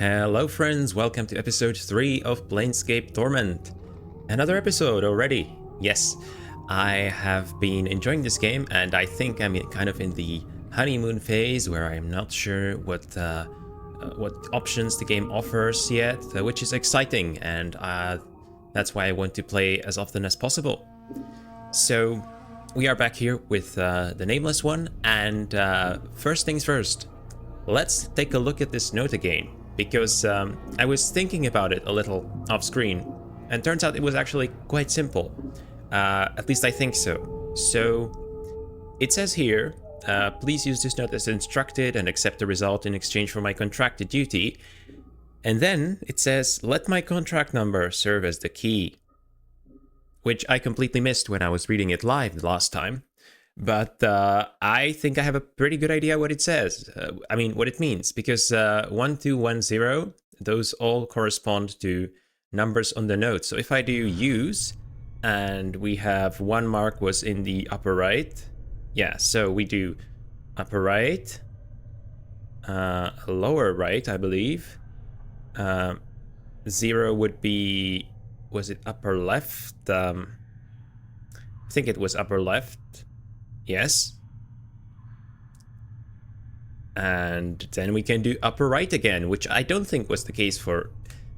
Hello friends, welcome to episode 3 of Planescape Torment. Another episode already. Yes, I have been enjoying this game and I think I'm kind of in the honeymoon phase where I'm not sure what options the game offers yet, which is exciting, and that's why I want to play as often as possible. So we are back here with the Nameless one, and first things first, let's take a look at this note again. Because I was thinking about it a little off screen, and turns out it was actually quite simple. At least I think so. So it says here, please use this note as instructed and accept the result in exchange for my contracted duty. And then it says, let my contract number serve as the key. Which I completely missed when I was reading it live the last time. But I think I have a pretty good idea what it says. What it means, because 1210, those all correspond to numbers on the note. So if I do use, and we have one mark was in the upper right. Yeah, so we do upper right, lower right, I believe. 0 would be, was it upper left? I think it was upper left. Yes. And then we can do upper right again, which I don't think was the case for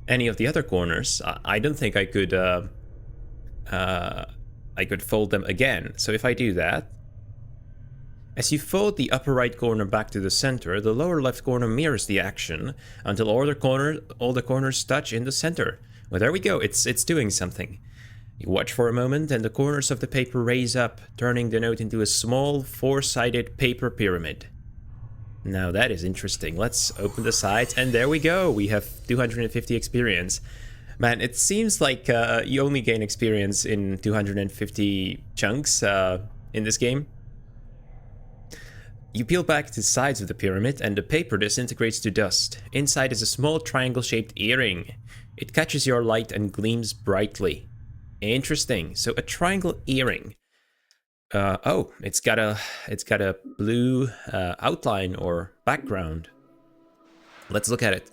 any of the other corners. I don't think I could fold them again. So if I do that, as you fold the upper right corner back to the center, the lower left corner mirrors the action until all the corners touch in the center. Well, there we go. It's doing something. You watch for a moment and the corners of the paper raise up, turning the note into a small four-sided paper pyramid. Now that is interesting. Let's open the sides, and there we go. We have 250 experience. Man, it seems like you only gain experience in 250 chunks in this game. You peel back the sides of the pyramid and the paper disintegrates to dust. Inside is a small triangle-shaped earring. It catches your light and gleams brightly. Interesting. So a triangle earring. It's got a blue outline or background. Let's look at it.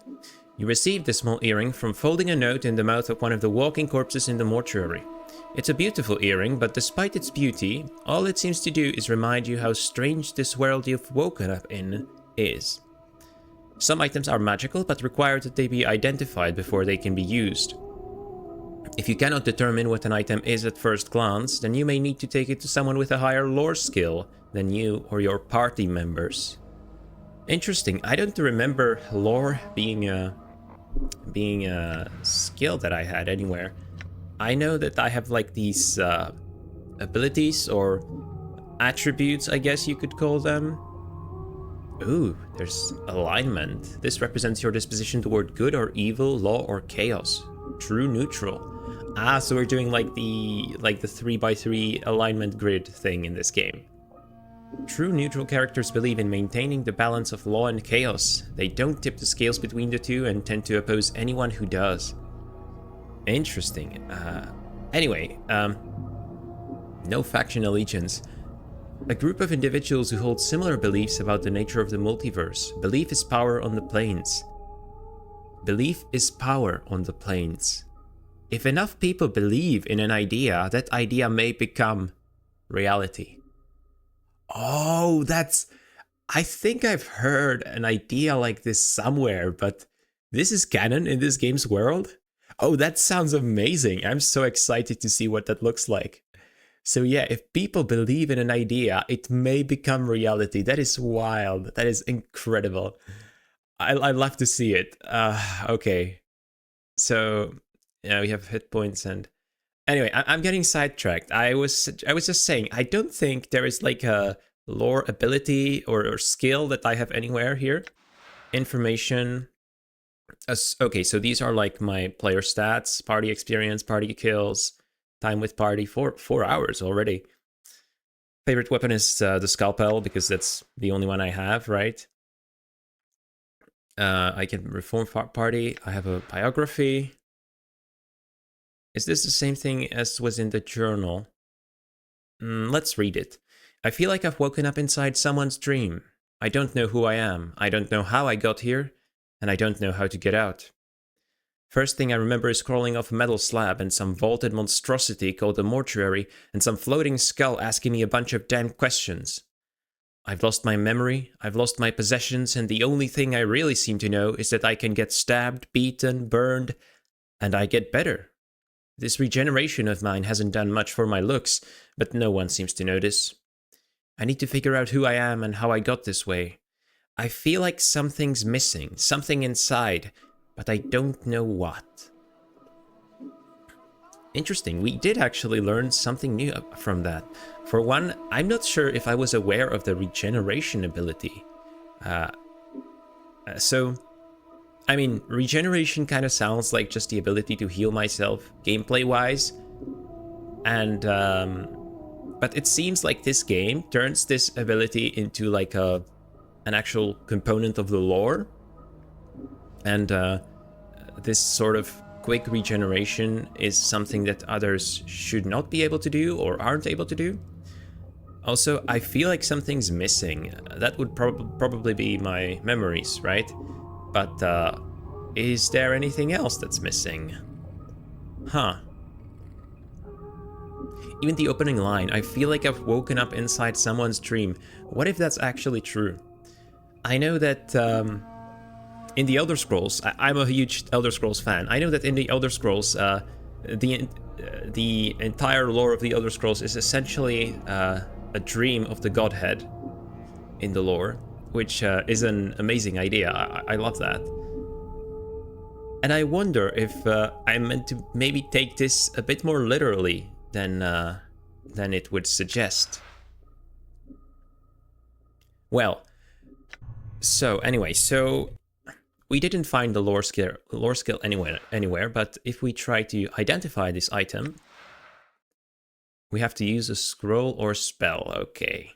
You received the small earring from folding a note in the mouth of one of the walking corpses in the mortuary. It's a beautiful earring, but despite its beauty, all it seems to do is remind you how strange this world you've woken up in is. Some items are magical, but require that they be identified before they can be used. If you cannot determine what an item is at first glance, then you may need to take it to someone with a higher lore skill than you or your party members. Interesting. I don't remember lore being a skill that I had anywhere. I know that I have like these abilities or attributes, I guess you could call them. Ooh, there's alignment. This represents your disposition toward good or evil, law or chaos. True, neutral. Ah, so we're doing like the 3x3 alignment grid thing in this game. True neutral characters believe in maintaining the balance of law and chaos. They don't tip the scales between the two and tend to oppose anyone who does. Interesting. No faction allegiance. A group of individuals who hold similar beliefs about the nature of the multiverse. Belief is power on the planes. Belief is power on the planes. If enough people believe in an idea, that idea may become reality. Oh, I think I've heard an idea like this somewhere, but this is canon in this game's world? Oh, that sounds amazing. I'm so excited to see what that looks like. So yeah, if people believe in an idea, it may become reality. That is wild. That is incredible. I'd love to see it. Okay. So, yeah, we have hit points and... Anyway, I'm getting sidetracked. I was just saying, I don't think there is like a lore ability or skill that I have anywhere here. Information. Okay, so these are like my player stats, party experience, party kills, time with party, 4 hours already. Favorite weapon is the scalpel, because that's the only one I have, right? I can reform party. I have a biography. Is this the same thing as was in the journal? Let's read it. I feel like I've woken up inside someone's dream. I don't know who I am. I don't know how I got here. and I don't know how to get out. First thing I remember is crawling off a metal slab and some vaulted monstrosity called the Mortuary and some floating skull asking me a bunch of damn questions. I've lost my memory, I've lost my possessions, and the only thing I really seem to know is that I can get stabbed, beaten, burned, and I get better. This regeneration of mine hasn't done much for my looks, but no one seems to notice. I need to figure out who I am and how I got this way. I feel like something's missing, something inside, but I don't know what. Interesting, we did actually learn something new from that. For one, I'm not sure if I was aware of the regeneration ability. I mean, regeneration kind of sounds like just the ability to heal myself, gameplay-wise. And, but it seems like this game turns this ability into like an actual component of the lore. And this sort of quick regeneration is something that others should not be able to do or aren't able to do. Also, I feel like something's missing. That would probably be my memories, right? But is there anything else that's missing? Huh. Even the opening line, I feel like I've woken up inside someone's dream. What if that's actually true? I know that in the Elder Scrolls, I'm a huge Elder Scrolls fan. I know that in the Elder Scrolls, the entire lore of the Elder Scrolls is essentially a dream of the Godhead in the lore, which is an amazing idea. I love that. And I wonder if I'm meant to maybe take this a bit more literally than it would suggest. Well, so anyway, so we didn't find the lore skill anywhere, but if we try to identify this item, we have to use a scroll or spell. Okay.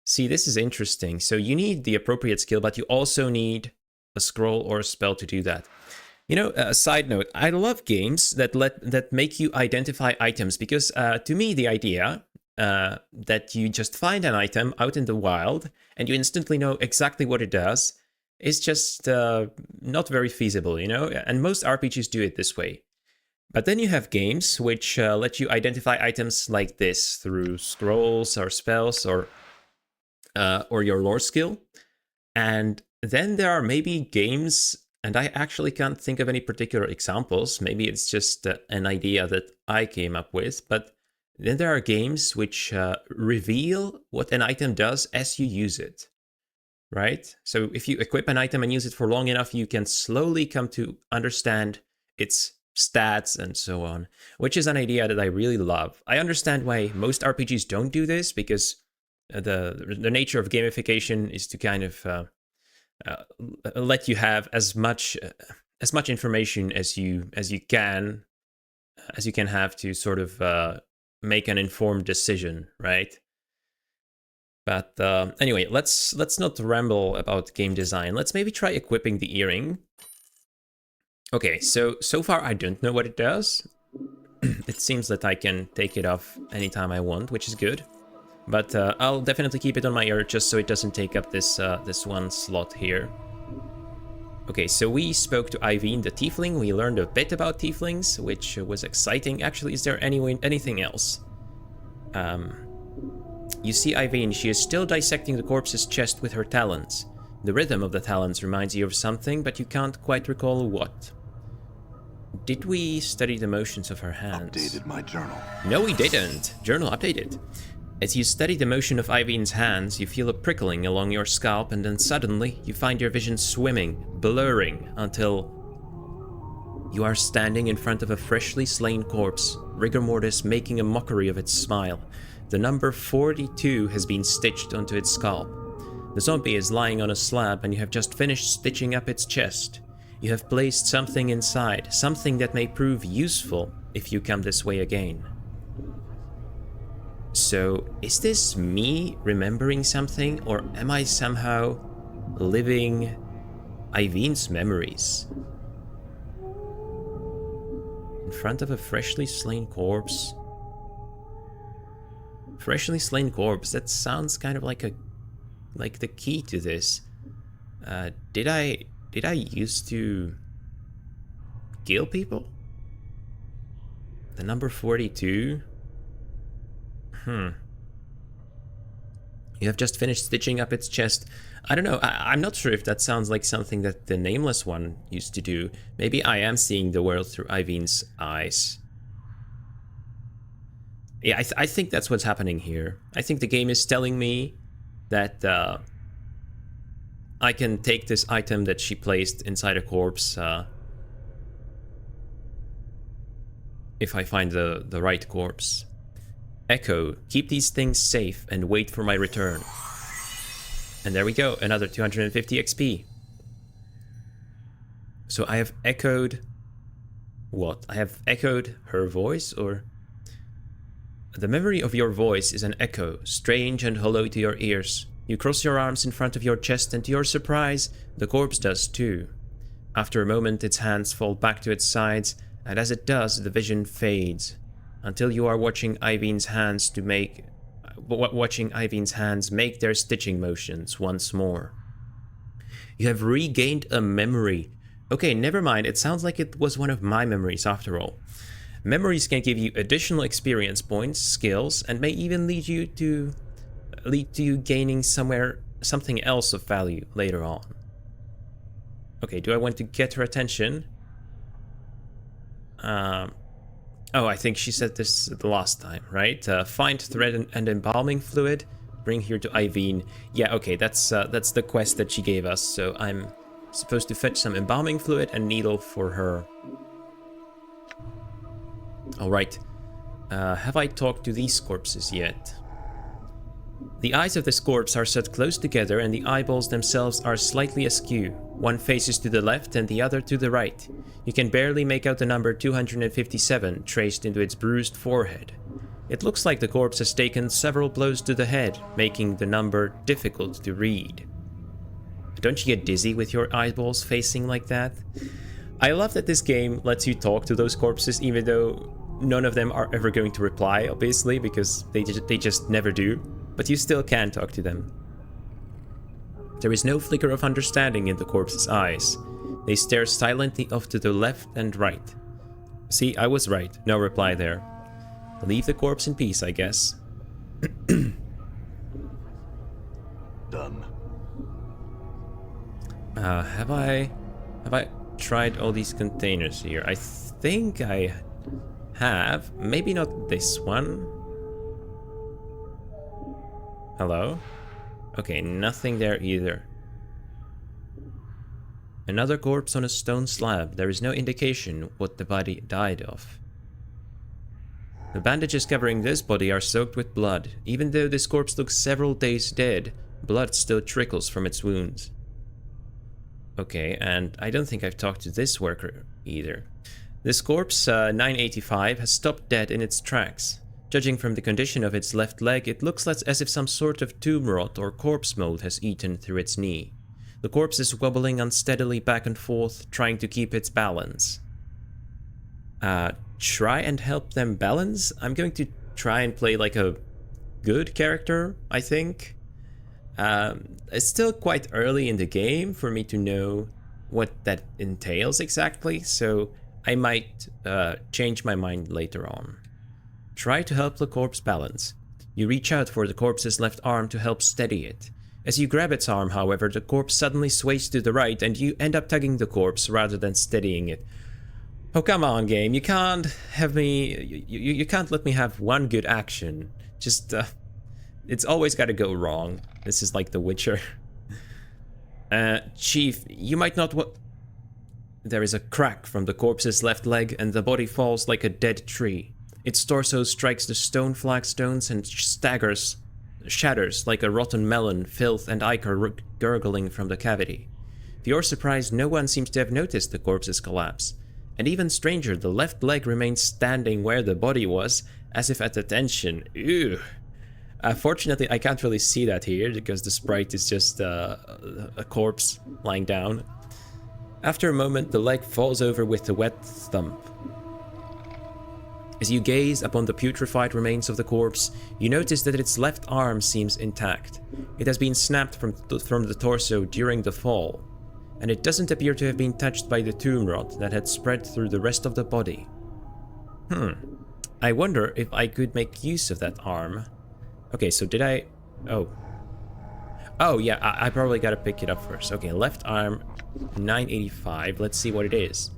See, this is interesting. So you need the appropriate skill, but you also need a scroll or a spell to do that. You know, a side note, I love games that make you identify items, because to me the idea that you just find an item out in the wild and you instantly know exactly what it does is just not very feasible, you know? And most RPGs do it this way. But then you have games which let you identify items like this through scrolls or spells or your lore skill. And then there are maybe games, and I actually can't think of any particular examples, maybe it's just an idea that I came up with, but then there are games which reveal what an item does as you use it, right? So if you equip an item and use it for long enough, you can slowly come to understand its stats and so on, which is an idea that I really love. I understand why most RPGs don't do this, because the nature of gamification is to kind of let you have as much information as you can have to sort of make an informed decision, right? But anyway, let's not ramble about game design. Let's maybe try equipping the earring. Okay, so far I don't know what it does. It seems that I can take it off anytime I want, which is good. But I'll definitely keep it on my ear just so it doesn't take up this one slot here. Okay, so we spoke to Iveen, the tiefling. We learned a bit about tieflings, which was exciting. Actually, is there anything else? You see Iveen, she is still dissecting the corpse's chest with her talons. The rhythm of the talons reminds you of something, but you can't quite recall what. Did we study the motions of her hands? Updated my journal. No, we didn't. Journal updated. As you study the motion of Iveen's hands, you feel a prickling along your scalp, and then suddenly you find your vision swimming, blurring, until you are standing in front of a freshly slain corpse, rigor mortis making a mockery of its smile. The number 42 has been stitched onto its scalp. The zombie is lying on a slab, and you have just finished stitching up its chest. You have placed something inside, something that may prove useful if you come this way again. So, is this me remembering something, or am I somehow living Iveen's memories? In front of a freshly slain corpse. Freshly slain corpse, that sounds kind of like the key to this. Did I Did I used to kill people? The number 42? You have just finished stitching up its chest. I don't know, I'm not sure if that sounds like something that the Nameless One used to do. Maybe I am seeing the world through Eiveen's eyes. Yeah, I think that's what's happening here. I think the game is telling me that I can take this item that she placed inside a corpse if I find the right corpse. Echo, keep these things safe and wait for my return. And there we go, another 250 XP. So I have echoed... What? I have echoed her voice, or... The memory of your voice is an echo, strange and hollow to your ears. You cross your arms in front of your chest, and to your surprise, the corpse does too. After a moment, its hands fall back to its sides, and as it does, the vision fades, until you are watching Eiveen's hands make their stitching motions once more. You have regained a memory. Okay, never mind, it sounds like it was one of my memories after all. Memories can give you additional experience points, skills, and may even lead to you gaining something else of value later on. Okay, do I want to get her attention? Oh, I think she said this the last time, right? Find thread and embalming fluid, bring here to Eiveen. Yeah, okay, that's the quest that she gave us. So I'm supposed to fetch some embalming fluid and needle for her. All right. Have I talked to these corpses yet? The eyes of this corpse are set close together, and the eyeballs themselves are slightly askew. One faces to the left and the other to the right. You can barely make out the number 257 traced into its bruised forehead. It looks like the corpse has taken several blows to the head, making the number difficult to read. Don't you get dizzy with your eyeballs facing like that? I love that this game lets you talk to those corpses, even though none of them are ever going to reply, obviously, because they just never do. But you still can talk to them. There is no flicker of understanding in the corpse's eyes. They stare silently off to the left and right. See, I was right. No reply there. Leave the corpse in peace, I guess. Done. Have I tried all these containers here? I think I have. Maybe not this one. Hello? Okay, nothing there either. Another corpse on a stone slab. There is no indication what the body died of. The bandages covering this body are soaked with blood. Even though this corpse looks several days dead, blood still trickles from its wounds. Okay, and I don't think I've talked to this worker either. This corpse, 985, has stopped dead in its tracks. Judging from the condition of its left leg, it looks as if some sort of tomb rot or corpse mold has eaten through its knee. The corpse is wobbling unsteadily back and forth, trying to keep its balance. Try and help them balance? I'm going to try and play like a good character, I think. It's still quite early in the game for me to know what that entails exactly, so I might change my mind later on. Try to help the corpse balance. You reach out for the corpse's left arm to help steady it. As you grab its arm, however, the corpse suddenly sways to the right and you end up tugging the corpse rather than steadying it. Oh, come on, game. You can't have me... You can't let me have one good action. Just, it's always gotta go wrong. This is like The Witcher. Chief, you might not There is a crack from the corpse's left leg and the body falls like a dead tree. Its torso strikes the stone flagstones and shatters like a rotten melon, filth and ichor gurgling from the cavity. To your surprise, no one seems to have noticed the corpse's collapse. And even stranger, the left leg remains standing where the body was, as if at attention. Ew. Fortunately, I can't really see that here, because the sprite is just a corpse lying down. After a moment, the leg falls over with a wet thump. As you gaze upon the putrefied remains of the corpse, you notice that its left arm seems intact. It has been snapped from the torso during the fall. and it doesn't appear to have been touched by the tomb rot that had spread through the rest of the body. I wonder if I could make use of that arm. Okay, so did I... Oh yeah, I probably gotta pick it up first. Okay, left arm, 985. Let's see what it is.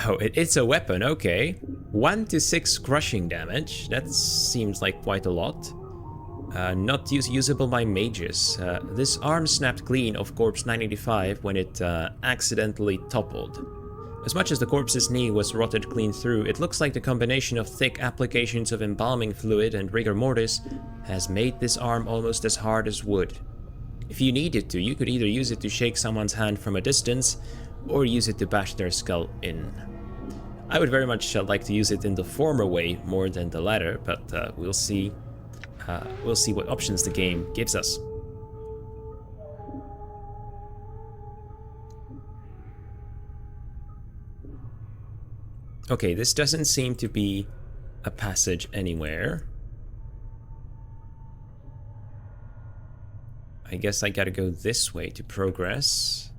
Oh, it's a weapon, okay. 1 to 6 crushing damage. That seems like quite a lot. Not usable by mages. This arm snapped clean of corpse 985 when it accidentally toppled. As much as the corpse's knee was rotted clean through, it looks like the combination of thick applications of embalming fluid and rigor mortis has made this arm almost as hard as wood. If you needed to, you could either use it to shake someone's hand from a distance, or use it to bash their skull in. I would very much like to use it in the former way more than the latter, but we'll see. We'll see what options the game gives us. Okay, this doesn't seem to be a passage anywhere. I guess I gotta go this way to progress.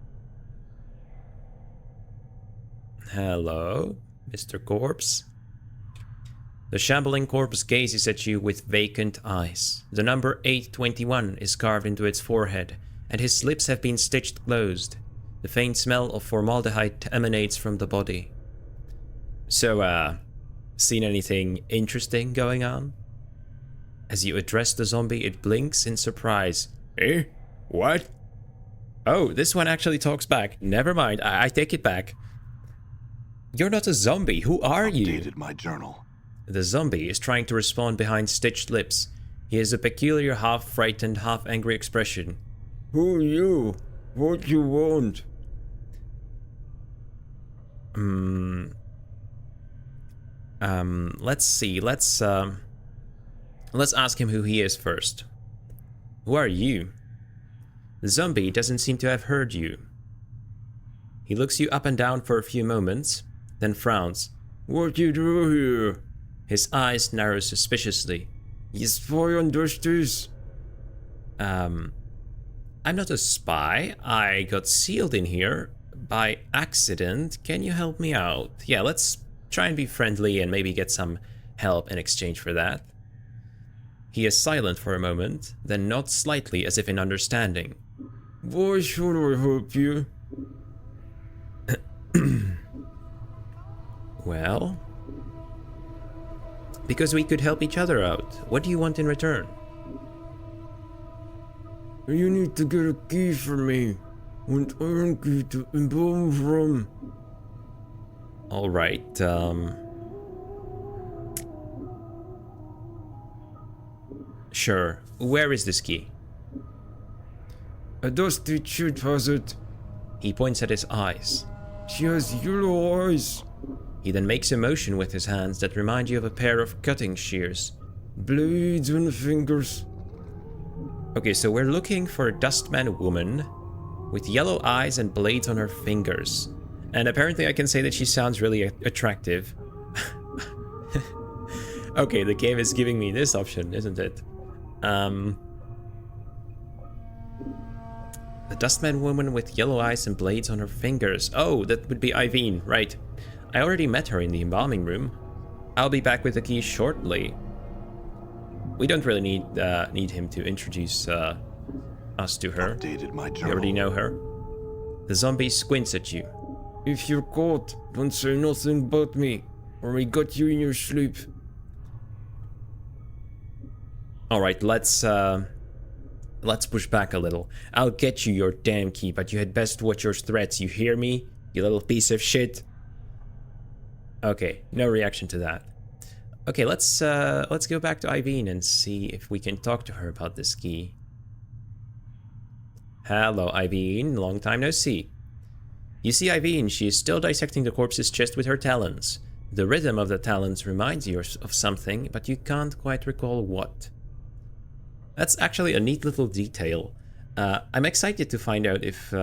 Hello, Mr. Corpse. The shambling corpse gazes at you with vacant eyes. The number 821 is carved into its forehead, and his lips have been stitched closed. The faint smell of formaldehyde emanates from the body. So, seen anything interesting going on? As you address the zombie, it blinks in surprise. Eh? What? Oh, this one actually talks back. Never mind, I take it back. You're not a zombie. Who are you? Updated my journal. The zombie is trying to respond behind stitched lips. He has a peculiar half-frightened, half-angry expression. Who are you? What you want? Let's see. Let's ask him who he is first. Who are you? The zombie doesn't seem to have heard you. He looks you up and down for a few moments, then frowns. What you do here? His eyes narrow suspiciously. You spy on justice? I'm not a spy. I got sealed in here by accident. Can you help me out? Yeah, let's try and be friendly and maybe get some help in exchange for that. He is silent for a moment, then nods slightly as if in understanding. Why should I help you? Well, because we could help each other out. What do you want in return? You need to get a key for me. An iron key to embalm from. Alright, sure. Where is this key? A dusty chit has it. He points at his eyes. She has yellow eyes. He then makes a motion with his hands that remind you of a pair of cutting shears. Blades on the fingers. Okay, so we're looking for a dustman woman with yellow eyes and blades on her fingers. And apparently I can say that she sounds really attractive. Okay, the game is giving me this option, isn't it? The dustman woman with yellow eyes and blades on her fingers. Oh, that would be Iveen, right. I already met her in the embalming room. I'll be back with the key shortly. We don't really need him to introduce us to her. Updated my We journal. already know her. The zombie squints at you. If you're caught, don't say nothing about me, or we got you in your sleep. Alright, let's push back a little. I'll get you your damn key, but you had best watch your threats, you hear me? You little piece of shit. Okay, no reaction to that. Okay, let's go back to Iveen and see if we can talk to her about this key. Hello, Iveen. Long time no see. You see Iveen, she is still dissecting the corpse's chest with her talons. The rhythm of the talons reminds you of something, but you can't quite recall what. That's actually a neat little detail. I'm excited to find out if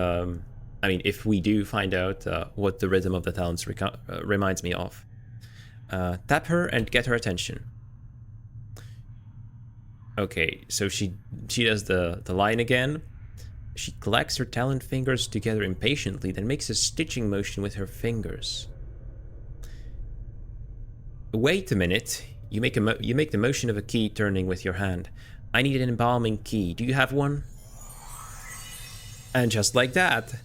we do find out what the rhythm of the talons reminds me of. Tap her and get her attention. Okay, so she does the line again. She clacks her taloned fingers together impatiently, then makes a stitching motion with her fingers. Wait a minute. You make the motion of a key turning with your hand. I need an embalming key. Do you have one? And just like that,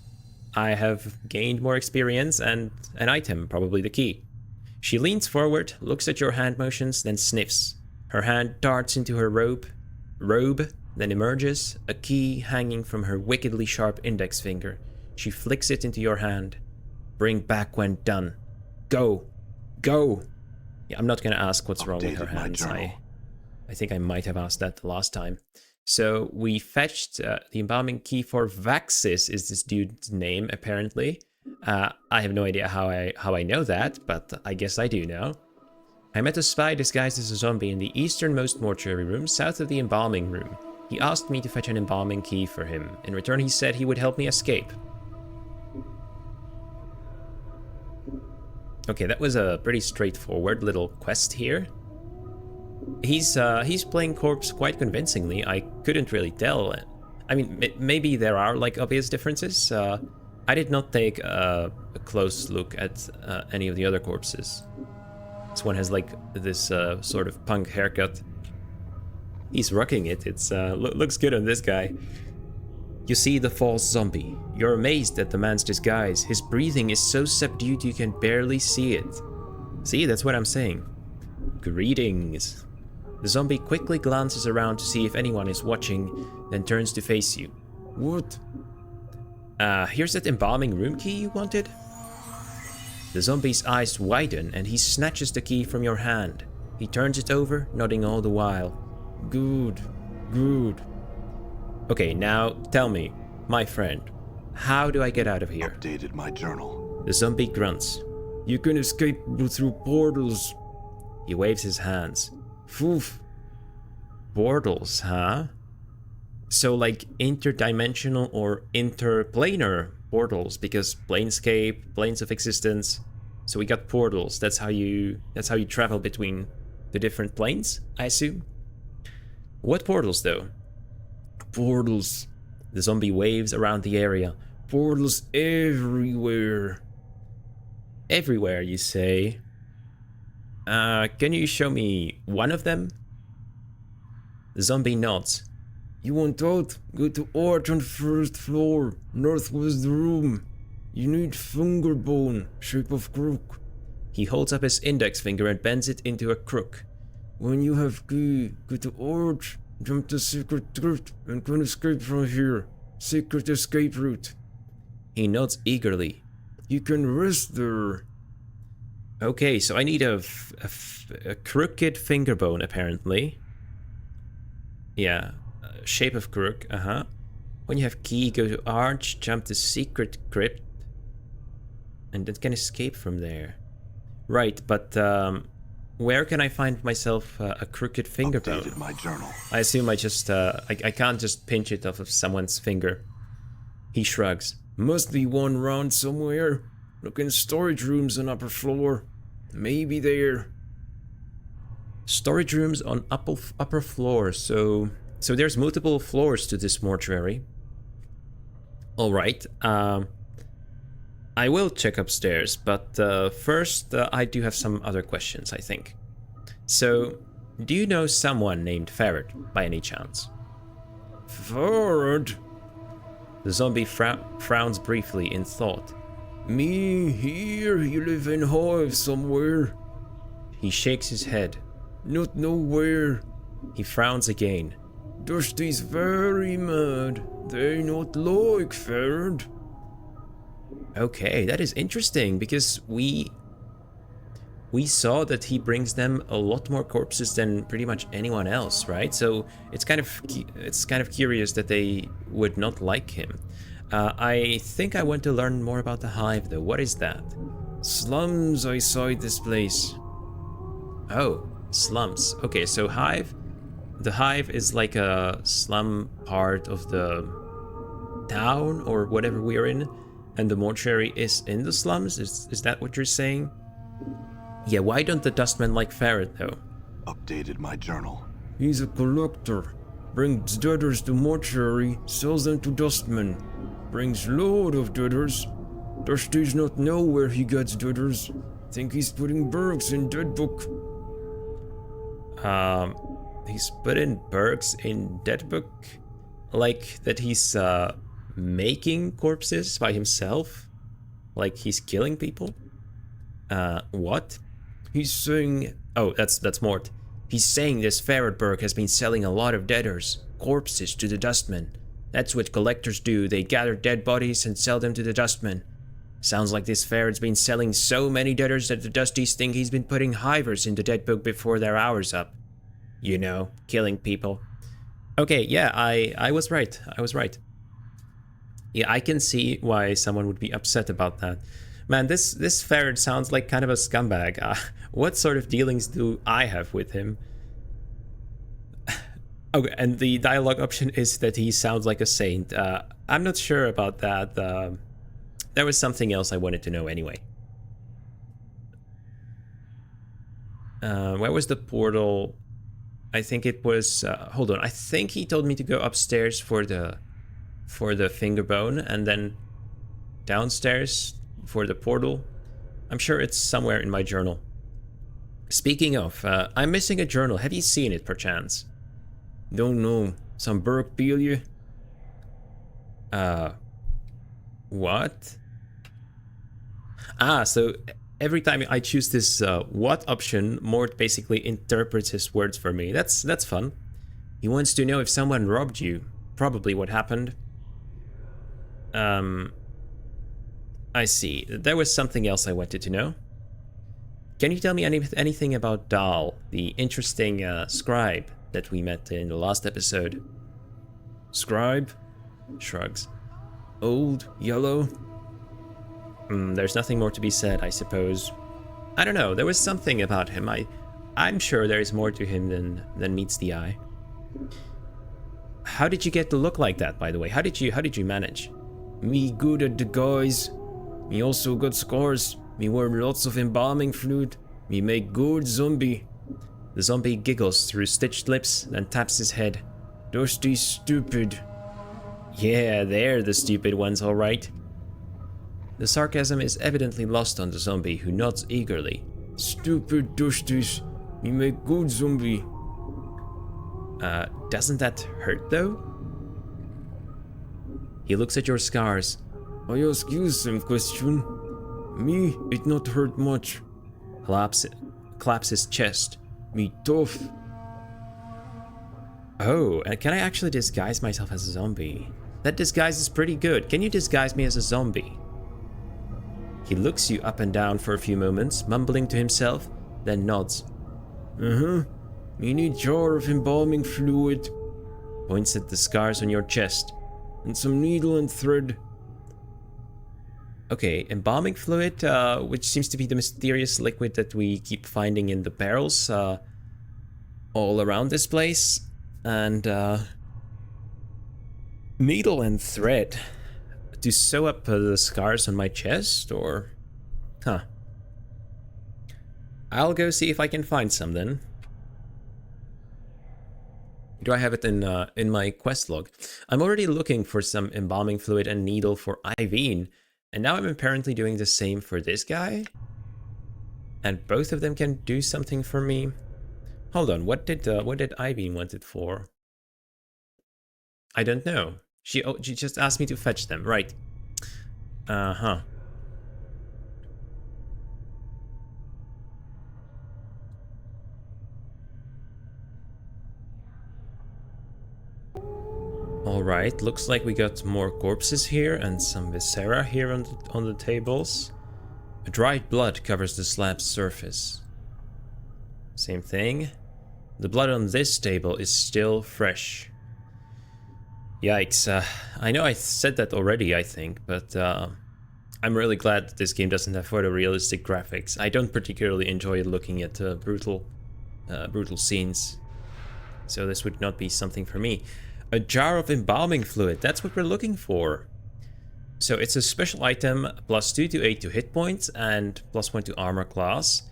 I have gained more experience and an item, probably the key. She leans forward, looks at your hand motions, then sniffs. Her hand darts into her robe, then emerges, a key hanging from her wickedly sharp index finger. She flicks it into your hand. Bring back when done. Go. Go. Yeah, I'm not gonna ask what's wrong with her hands. I think I might have asked that the last time. So we fetched the embalming key for Vaxis, is this dude's name, apparently. I have no idea how I know that, but I guess I do now. I met a spy disguised as a zombie in the easternmost mortuary room, south of the embalming room. He asked me to fetch an embalming key for him. In return, he said he would help me escape. Okay, that was a pretty straightforward little quest here. He's playing corpse quite convincingly. I couldn't really tell. I mean, maybe there are like obvious differences. I did not take a close look at any of the other corpses. This one has like this sort of punk haircut. He's rocking it. It's looks good on this guy. You see the false zombie. You're amazed at the man's disguise. His breathing is so subdued you can barely see it. See, that's what I'm saying. Greetings. The zombie quickly glances around to see if anyone is watching, then turns to face you. What? Here's that embalming room key you wanted? The zombie's eyes widen and he snatches the key from your hand. He turns it over, nodding all the while. Good, good. Okay, now tell me, my friend, how do I get out of here? Updated my journal. The zombie grunts. You can escape through portals. He waves his hands. Poof. Portals, huh? So like interdimensional or interplanar portals, because Planescape, planes of existence. So we got portals. That's how you travel between the different planes, I assume. What portals though? Portals. The zombie waves around the area. Portals everywhere. Everywhere, you say? Can you show me one of them? The zombie nods. You want out? Go to arch on first floor, northwest room. You need finger bone, shape of crook. He holds up his index finger and bends it into a crook. When you have key, go to arch, jump the secret route, and can escape from here. Secret escape route. He nods eagerly. You can rest there. Okay, so I need a crooked finger bone, apparently. Yeah, shape of crook, When you have key, go to arch, jump the secret crypt, and then can escape from there. Right, but where can I find myself a crooked finger bone? Updated my journal. I assume I just, I can't just pinch it off of someone's finger. He shrugs. Must be one around somewhere. Look in storage rooms on upper floor. Maybe there. Storage rooms on upper floor, so there's multiple floors to this mortuary. Alright, I will check upstairs, but first I do have some other questions, I think. So, do you know someone named Farad, by any chance? Farad? The zombie frowns briefly in thought. Me here, you live in Hive somewhere. He shakes his head. Not nowhere. He frowns again. Dusty's very mad. They not like Farad. Okay, that is interesting, because we saw that he brings them a lot more corpses than pretty much anyone else, right? So it's kind of curious that they would not like him. I think I want to learn more about the Hive, though. What is that? Slums outside this place. Oh, slums. Okay, so Hive. The Hive is like a slum part of the town or whatever we are in, and the mortuary is in the slums. Is that what you're saying? Yeah. Why don't the Dustmen like Farad though? Updated my journal. He's a collector. Brings debtors to Mortuary, sells them to dustmen. Brings load of debtors. Dusty's not know where he gets debtors. Think he's putting Bergs in dead book. He's putting Bergs in dead book? Like that he's making corpses by himself? Like he's killing people? What? He's saying... Oh, that's Mort. He's saying this Ferretberg has been selling a lot of debtors, corpses, to the dustmen. That's what collectors do, they gather dead bodies and sell them to the dustmen. Sounds like this Ferret's been selling so many debtors that the Dusties think he's been putting hivers in the dead book before their hour's up. You know, killing people. Okay, yeah, I was right. I was right. Yeah, I can see why someone would be upset about that. Man, this Ferret sounds like kind of a scumbag. What sort of dealings do I have with him? Okay, and the dialogue option is that he sounds like a saint. I'm not sure about that. There was something else I wanted to know anyway. Where was the portal? I think it was... hold on, I think he told me to go upstairs for the finger bone and then downstairs for the portal. I'm sure it's somewhere in my journal. Speaking of, I'm missing a journal. Have you seen it perchance? Don't know. Some Berg peel you? What? So every time I choose this what option, Mort basically interprets his words for me. That's fun. He wants to know if someone robbed you. Probably what happened. I see. There was something else I wanted to know. Can you tell me anything about Dahl, the interesting scribe that we met in the last episode? Scribe? Shrugs. Old? Yellow? There's nothing more to be said, I suppose. I don't know, there was something about him. I'm sure there is more to him than meets the eye. How did you get to look like that, by the way? How did you manage? Me good at the guys. Me also got scars. Me wear lots of embalming fluid. Me make good zombie. The zombie giggles through stitched lips, then taps his head. Dusty's stupid. Yeah, they're the stupid ones, alright. The sarcasm is evidently lost on the zombie, who nods eagerly. Stupid Dusties. Me make good zombie. Doesn't that hurt though? He looks at your scars. I ask you some question. Me, it not hurt much. Claps his chest. Me tough. Oh, and can I actually disguise myself as a zombie? That disguise is pretty good. Can you disguise me as a zombie? He looks you up and down for a few moments, mumbling to himself, then nods. Me need jar of embalming fluid. Points at the scars on your chest. And some needle and thread. Okay, embalming fluid, which seems to be the mysterious liquid that we keep finding in the barrels all around this place. And needle and thread. To sew up the scars on my chest, or... Huh. I'll go see if I can find some then. Do I have it in my quest log? I'm already looking for some embalming fluid and needle for Iveen, and now I'm apparently doing the same for this guy. And both of them can do something for me. Hold on, what did Iveen want it for? I don't know. She just asked me to fetch them, right? Uh-huh. Alright, looks like we got more corpses here and some viscera here on the tables. Dried blood covers the slab's surface. Same thing. The blood on this table is still fresh. Yikes, I know I said that already, I think, but I'm really glad that this game doesn't have photorealistic graphics. I don't particularly enjoy looking at brutal scenes, so this would not be something for me. A jar of embalming fluid, that's what we're looking for. So it's a special item, +2 to 8 to hit points, and +1 to armor class.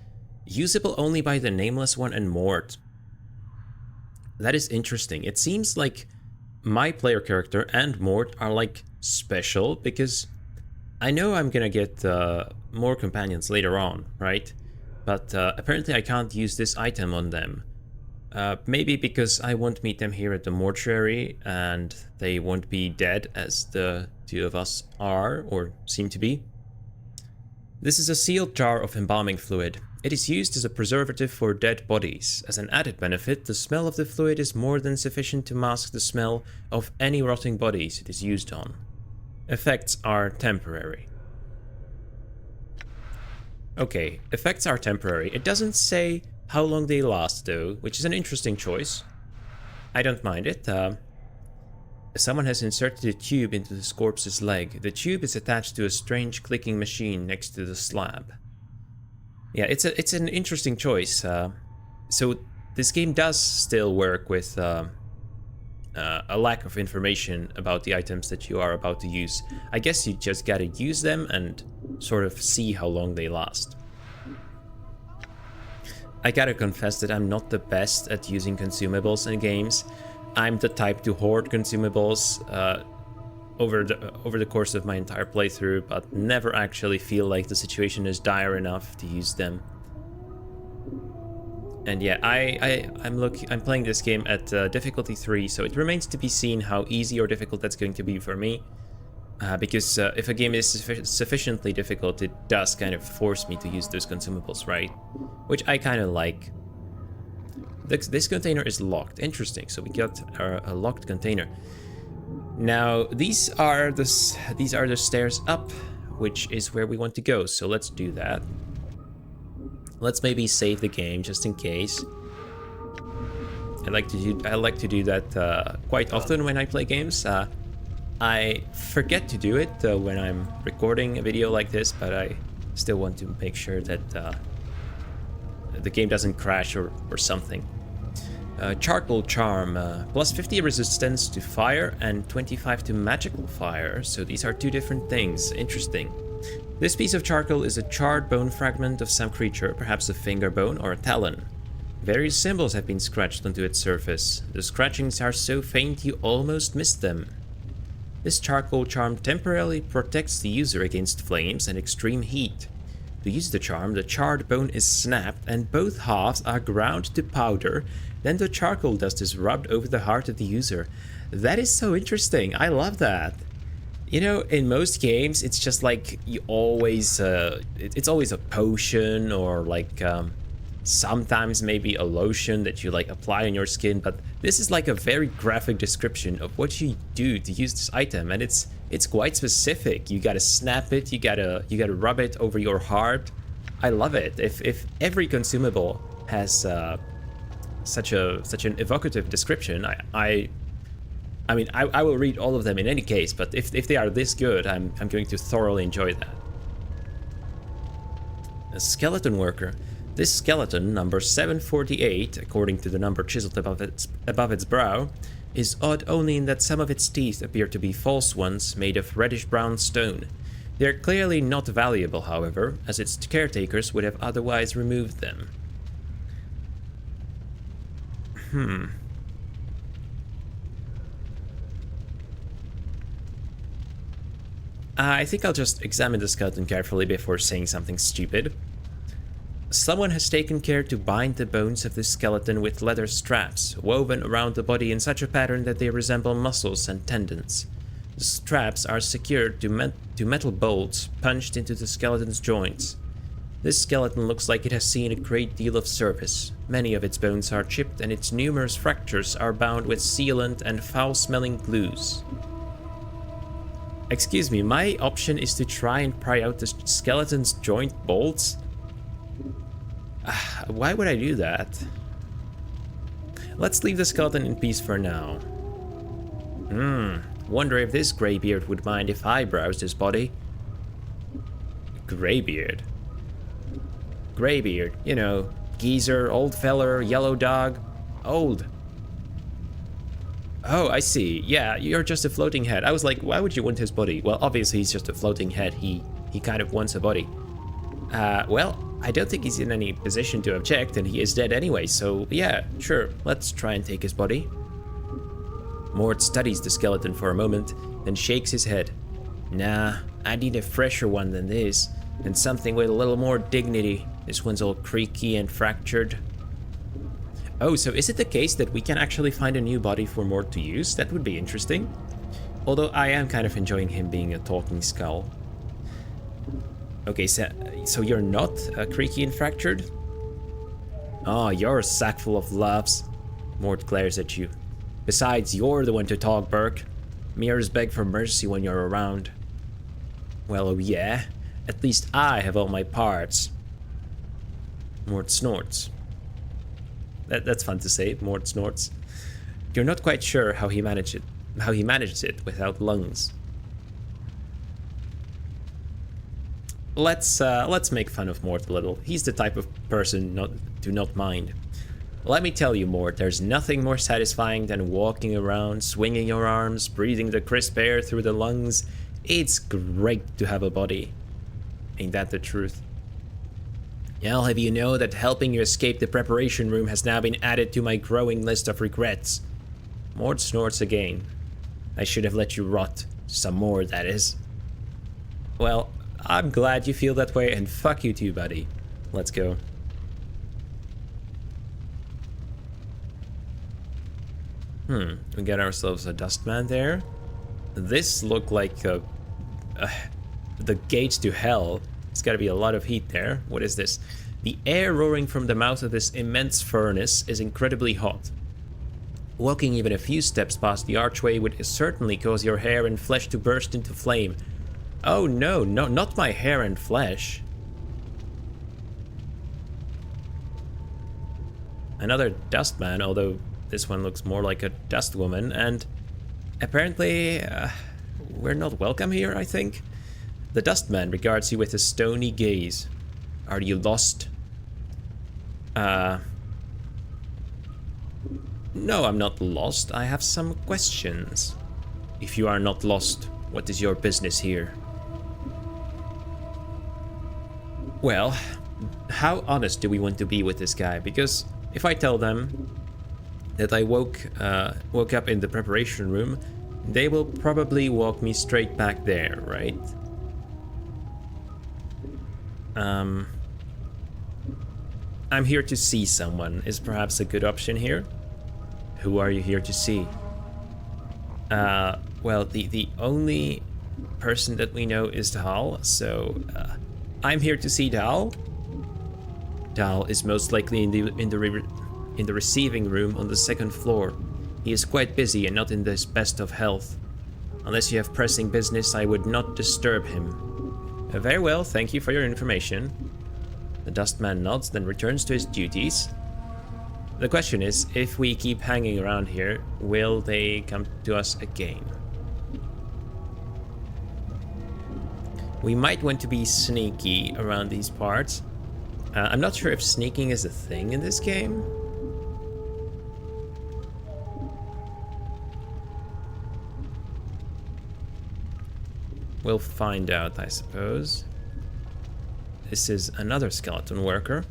Usable only by the Nameless One and Mort. That is interesting. It seems like my player character and Mort are like special because I know I'm gonna get more companions later on, right? But apparently I can't use this item on them. Maybe because I won't meet them here at the Mortuary and they won't be dead as the two of us are or seem to be. This is a sealed jar of embalming fluid. It is used as a preservative for dead bodies. As an added benefit, the smell of the fluid is more than sufficient to mask the smell of any rotting bodies it is used on. Effects are temporary. Okay, effects are temporary. It doesn't say how long they last though, which is an interesting choice. I don't mind it. Someone has inserted a tube into this corpse's leg. The tube is attached to a strange clicking machine next to the slab. Yeah, it's an interesting choice. So this game does still work with a lack of information about the items that you are about to use. I guess you just gotta use them and sort of see how long they last. I gotta confess that I'm not the best at using consumables in games. I'm the type to hoard consumables over the course of my entire playthrough, but never actually feel like the situation is dire enough to use them. And yeah, I'm playing this game at difficulty 3, so it remains to be seen how easy or difficult that's going to be for me. Because if a game is sufficiently difficult, it does kind of force me to use those consumables, right? Which I kind of like. This container is locked. Interesting. So we got a locked container. Now these are the stairs up, which is where we want to go. So let's do that. Let's maybe save the game just in case. I like to do that quite often when I play games. I forget to do it when I'm recording a video like this, but I still want to make sure that the game doesn't crash or something. Charcoal Charm, plus 50 resistance to fire and 25 to magical fire, so these are two different things. Interesting. This piece of charcoal is a charred bone fragment of some creature, perhaps a finger bone or a talon. Various symbols have been scratched onto its surface. The scratchings are so faint you almost miss them. This charcoal charm temporarily protects the user against flames and extreme heat. To use the charm, the charred bone is snapped and both halves are ground to powder, then the charcoal dust is rubbed over the heart of the user. That is so interesting, I love that. You know, in most games, it's just like you always, it's always a potion or like sometimes maybe a lotion that you like apply on your skin, but this is like a very graphic description of what you do to use this item, and it's quite specific. You gotta snap it, you gotta rub it over your heart. I love it. If every consumable has such an evocative description, I mean I will read all of them in any case, but if they are this good, I'm going to thoroughly enjoy that. A skeleton worker. This skeleton, number 748, according to the number chiseled above its brow, is odd only in that some of its teeth appear to be false ones made of reddish-brown stone. They are clearly not valuable, however, as its caretakers would have otherwise removed them. I think I'll just examine the skeleton carefully before saying something stupid. Someone has taken care to bind the bones of this skeleton with leather straps, woven around the body in such a pattern that they resemble muscles and tendons. The straps are secured to metal bolts punched into the skeleton's joints. This skeleton looks like it has seen a great deal of service. Many of its bones are chipped and its numerous fractures are bound with sealant and foul-smelling glues. Excuse me, my option is to try and pry out the skeleton's joint bolts? Why would I do that? Let's leave the skeleton in peace for now. Wonder if this greybeard would mind if I browsed his body. Greybeard? Greybeard, you know, geezer, old feller, yellow dog, old. Oh, I see. Yeah, you're just a floating head. I was like, why would you want his body? Well, obviously he's just a floating head. He kind of wants a body. Well, I don't think he's in any position to object, and he is dead anyway, so yeah, sure, let's try and take his body. Mort studies the skeleton for a moment, then shakes his head. Nah, I need a fresher one than this, and something with a little more dignity. This one's all creaky and fractured. Oh, so is it the case that we can actually find a new body for Mort to use? That would be interesting. Although I am kind of enjoying him being a talking skull. Okay, so you're not creaky and fractured? Oh, you're a sack full of loves. Mort glares at you. Besides, you're the one to talk, Burke. Mirrors beg for mercy when you're around. Well, oh yeah. At least I have all my parts. Mort snorts. That's fun to say, Mort snorts. You're not quite sure how he manages it without lungs. Let's make fun of Mort a little. He's the type of person to not mind. Let me tell you, Mort, there's nothing more satisfying than walking around, swinging your arms, breathing the crisp air through the lungs. It's great to have a body. Ain't that the truth? I'll have you know that helping you escape the preparation room has now been added to my growing list of regrets. Mort snorts again. I should have let you rot. Some more, that is. Well, I'm glad you feel that way, and fuck you too, buddy. Let's go. We got ourselves a dustman there. This looked like the gates to hell. It's gotta be a lot of heat there. What is this? The air roaring from the mouth of this immense furnace is incredibly hot. Walking even a few steps past the archway would certainly cause your hair and flesh to burst into flame. Oh no, not my hair and flesh. Another dustman, although this one looks more like a dust woman, and apparently we're not welcome here, I think. The dustman regards you with a stony gaze. Are you lost? No, I'm not lost. I have some questions. If you are not lost, what is your business here? Well, how honest do we want to be with this guy? Because if I tell them that I woke up in the preparation room, they will probably walk me straight back there, right? I'm here to see someone is perhaps a good option here. Who are you here to see? Well, the only person that we know is Dal, so I'm here to see Dal. Dal is most likely in the receiving room on the second floor. He is quite busy and not in the best of health. Unless you have pressing business, I would not disturb him. Very well, thank you for your information. The dustman nods, then returns to his duties. The question is, if we keep hanging around here, will they come to us again? We might want to be sneaky around these parts. I'm not sure if sneaking is a thing in this game. We'll find out, I suppose. This is another skeleton worker.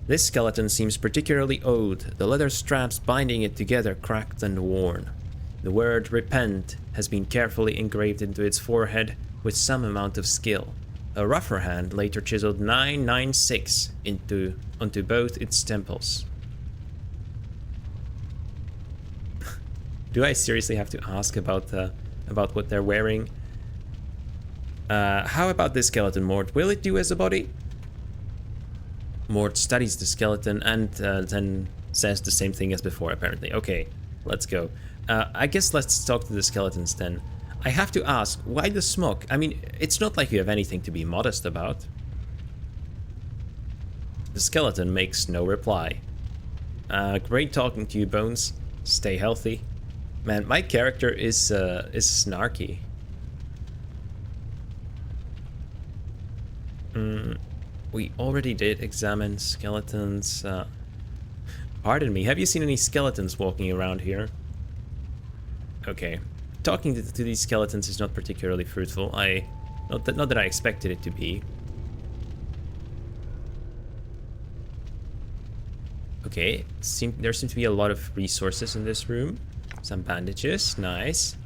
This skeleton seems particularly old, the leather straps binding it together cracked and worn. The word repent has been carefully engraved into its forehead with some amount of skill. A rougher hand later chiseled 996 onto both its temples. Do I seriously have to ask about what they're wearing? How about this skeleton, Mort? Will it do as a body? Mort studies the skeleton and then says the same thing as before, apparently. Okay, let's go. I guess let's talk to the skeletons then. I have to ask, why the smoke? I mean, it's not like you have anything to be modest about. The skeleton makes no reply. Great talking to you, Bones. Stay healthy. Man, my character is snarky. We already did examine skeletons. Pardon me, have you seen any skeletons walking around here? Okay. Talking to these skeletons is not particularly fruitful. Not that I expected it to be. Okay, there seems to be a lot of resources in this room. Some bandages, nice.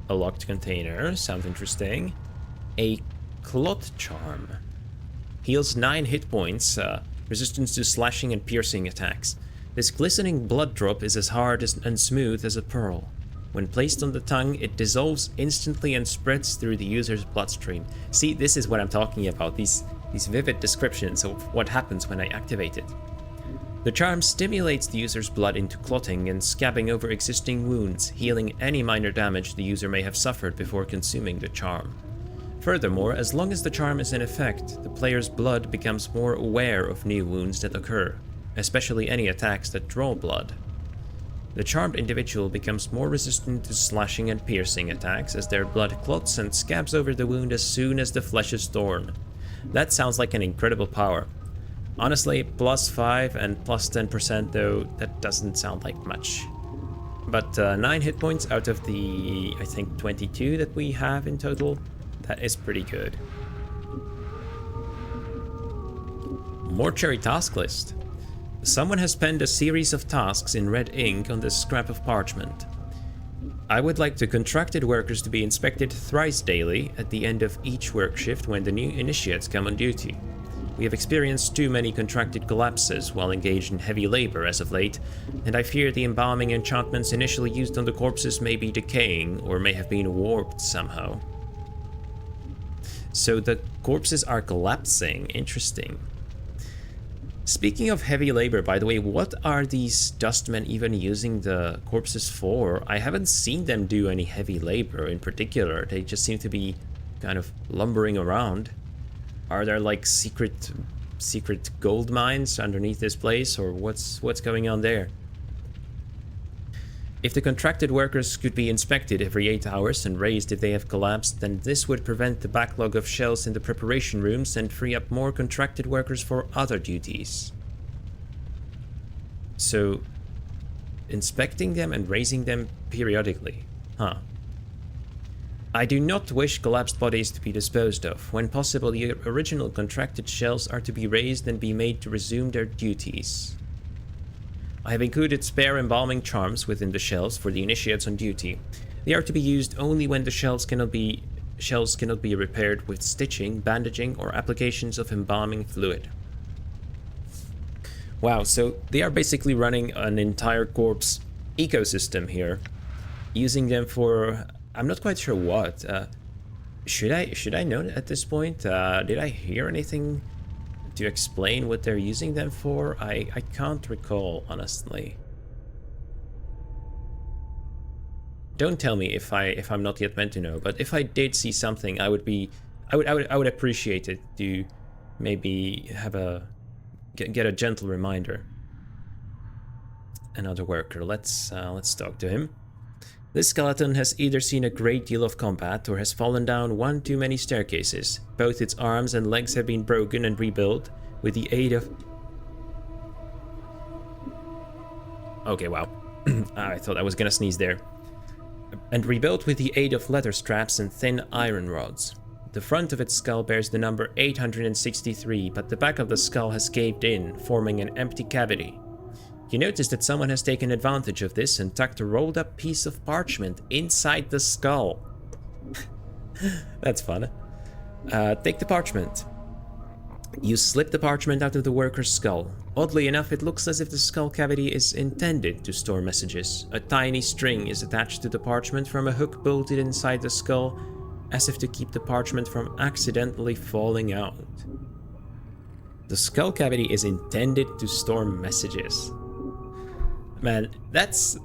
A locked container, sounds interesting. A clot charm. Heals 9 hit points, resistance to slashing and piercing attacks. This glistening blood drop is as hard and smooth as a pearl. When placed on the tongue, it dissolves instantly and spreads through the user's bloodstream. See, this is what I'm talking about, these vivid descriptions of what happens when I activate it. The charm stimulates the user's blood into clotting and scabbing over existing wounds, healing any minor damage the user may have suffered before consuming the charm. Furthermore, as long as the charm is in effect, the player's blood becomes more aware of new wounds that occur, especially any attacks that draw blood. The charmed individual becomes more resistant to slashing and piercing attacks as their blood clots and scabs over the wound as soon as the flesh is torn. That sounds like an incredible power. Honestly, +5 and +10% though, that doesn't sound like much. But 9 hit points out of the, I think, 22 that we have in total, that is pretty good. Mortuary task list. Someone has penned a series of tasks in red ink on this scrap of parchment. I would like the contracted workers to be inspected thrice daily at the end of each work shift when the new initiates come on duty. We have experienced too many contracted collapses while engaged in heavy labor as of late, and I fear the embalming enchantments initially used on the corpses may be decaying or may have been warped somehow. So the corpses are collapsing, interesting. Speaking of heavy labor, by the way, what are these dustmen even using the corpses for? I haven't seen them do any heavy labor in particular, they just seem to be kind of lumbering around. Are there like secret gold mines underneath this place, or what's going on there? If the contracted workers could be inspected every 8 hours and raised if they have collapsed, then this would prevent the backlog of shells in the preparation rooms and free up more contracted workers for other duties. So, inspecting them and raising them periodically, huh? I do not wish collapsed bodies to be disposed of. When possible, the original contracted shells are to be raised and be made to resume their duties. I have included spare embalming charms within the shells for the initiates on duty. They are to be used only when the shells cannot be repaired with stitching, bandaging, or applications of embalming fluid. Wow, so they are basically running an entire corpse ecosystem here, using them for, I'm not quite sure what. Should I know at this point? Did I hear anything to explain what they're using them for? I can't recall, honestly. Don't tell me if I'm not yet meant to know, but if I did see something, I would appreciate it to maybe have get a gentle reminder. Another worker. Let's talk to him. This skeleton has either seen a great deal of combat or has fallen down one too many staircases. Both its arms and legs have been broken and rebuilt with the aid of... Okay, wow. I thought I was gonna sneeze there. And rebuilt with the aid of leather straps and thin iron rods. The front of its skull bears the number 863, but the back of the skull has caved in, forming an empty cavity. You notice that someone has taken advantage of this and tucked a rolled up piece of parchment inside the skull. That's fun. Take the parchment. You slip the parchment out of the worker's skull. Oddly enough, it looks as if the skull cavity is intended to store messages. A tiny string is attached to the parchment from a hook bolted inside the skull, as if to keep the parchment from accidentally falling out. The skull cavity is intended to store messages. Man, that's...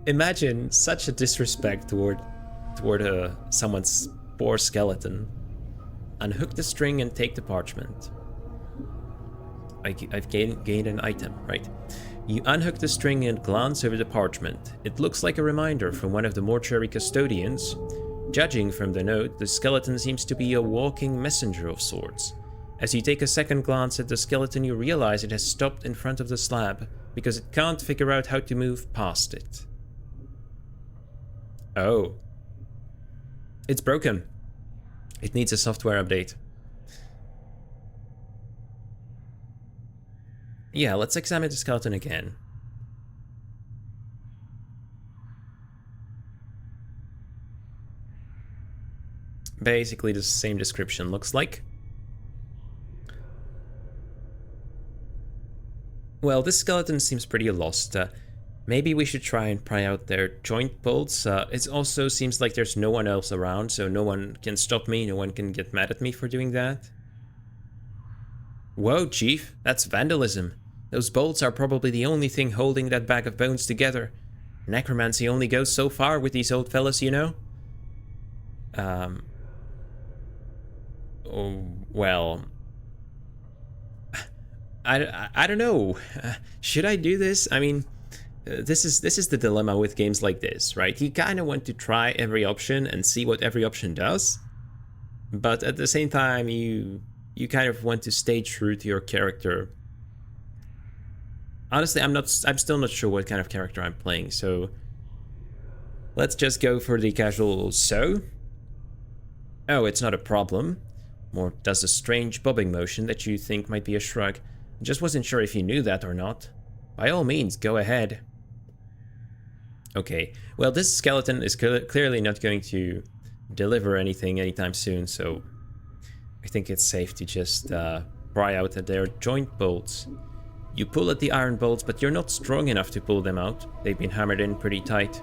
Imagine such a disrespect toward someone's poor skeleton. Unhook the string and take the parchment. I've gained an item, right? You unhook the string and glance over the parchment. It looks like a reminder from one of the mortuary custodians. Judging from the note, the skeleton seems to be a walking messenger of sorts. As you take a second glance at the skeleton, you realize it has stopped in front of the slab because it can't figure out how to move past it. Oh. It's broken. It needs a software update. Yeah, let's examine the skeleton again. Basically the same description looks like. Well, this skeleton seems pretty lost. Maybe we should try and pry out their joint bolts. It also seems like there's no one else around, so no one can stop me, no one can get mad at me for doing that. Whoa, Chief, that's vandalism. Those bolts are probably the only thing holding that bag of bones together. Necromancy only goes so far with these old fellas, you know? Oh, well... I don't know. Should I do this? I mean, this is the dilemma with games like this, right? You kind of want to try every option and see what every option does, but at the same time, you kind of want to stay true to your character. Honestly, I'm still not sure what kind of character I'm playing, so let's just go for the casual so. Oh, it's not a problem. Mort does a strange bobbing motion that you think might be a shrug. Just wasn't sure if you knew that or not. By all means, go ahead. Okay, well, this skeleton is clearly not going to deliver anything anytime soon, so I think it's safe to just pry out at their joint bolts. You pull at the iron bolts, but you're not strong enough to pull them out. They've been hammered in pretty tight.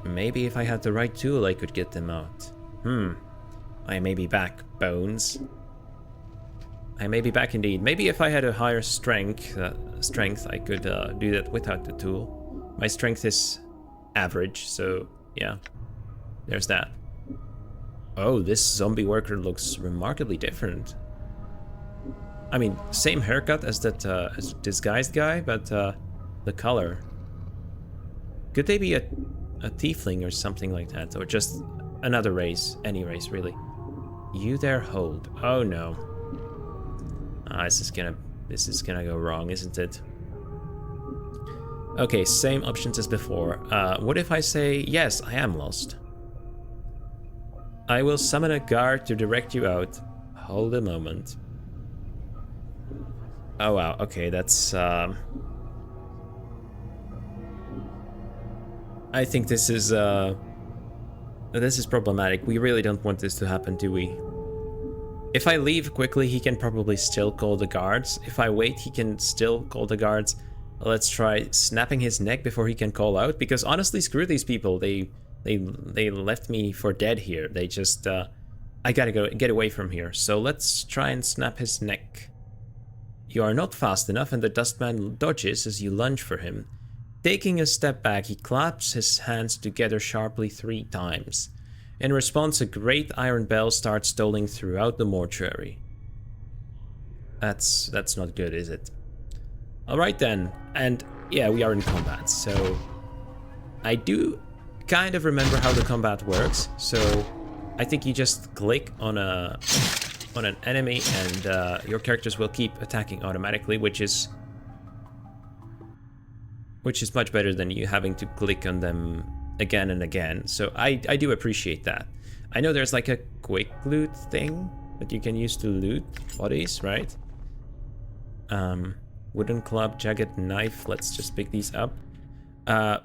Maybe if I had the right tool, I could get them out. I may be back, Bones. I may be back indeed. Maybe if I had a higher strength, I could do that without the tool. My strength is average, so yeah, there's that. Oh, this zombie worker looks remarkably different. I mean, same haircut as that as disguised guy, but the color. Could they be a tiefling or something like that, or just another race? Any race, really. You there, hold. Oh no. This is gonna go wrong, isn't it? Okay, same options as before. What if I say, yes, I am lost? I will summon a guard to direct you out. Hold a moment. Oh wow, okay, that's... I think this is problematic. We really don't want this to happen, do we? If I leave quickly, he can probably still call the guards. If I wait, he can still call the guards. Let's try snapping his neck before he can call out, because honestly, screw these people. They left me for dead here. They just I gotta get away from here. So let's try and snap his neck. You are not fast enough, and the Dustman dodges as you lunge for him. Taking a step back, he claps his hands together sharply 3 times. In response, a great iron bell starts tolling throughout the mortuary. That's not good, is it? Alright then, and yeah, we are in combat, so I do kind of remember how the combat works. So I think you just click on an enemy and your characters will keep attacking automatically, which is much better than you having to click on them again and again. So I do appreciate that. I know there's like a quick loot thing that you can use to loot bodies, right? Wooden club, jagged knife. Let's just pick these up.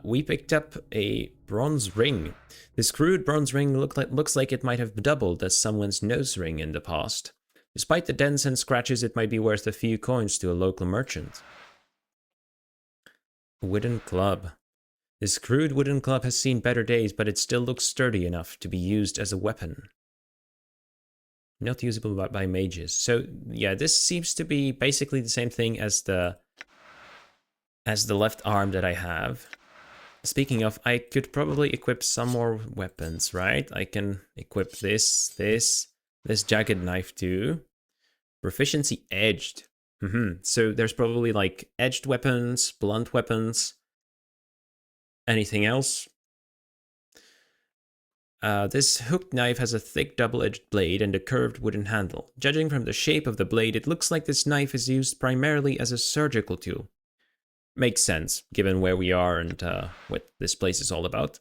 We picked up a bronze ring. This crude bronze ring looks like it might have doubled as someone's nose ring in the past. Despite the dents and scratches, it might be worth a few coins to a local merchant. Wooden club. This crude wooden club has seen better days, but it still looks sturdy enough to be used as a weapon. Not usable by mages. So yeah, this seems to be basically the same thing as the left arm that I have. Speaking of, I could probably equip some more weapons, right? I can equip this jagged knife too. Proficiency edged. So there's probably like edged weapons, blunt weapons. Anything else? This hooked knife has a thick double-edged blade and a curved wooden handle. Judging from the shape of the blade, it looks like this knife is used primarily as a surgical tool. Makes sense, given where we are and what this place is all about.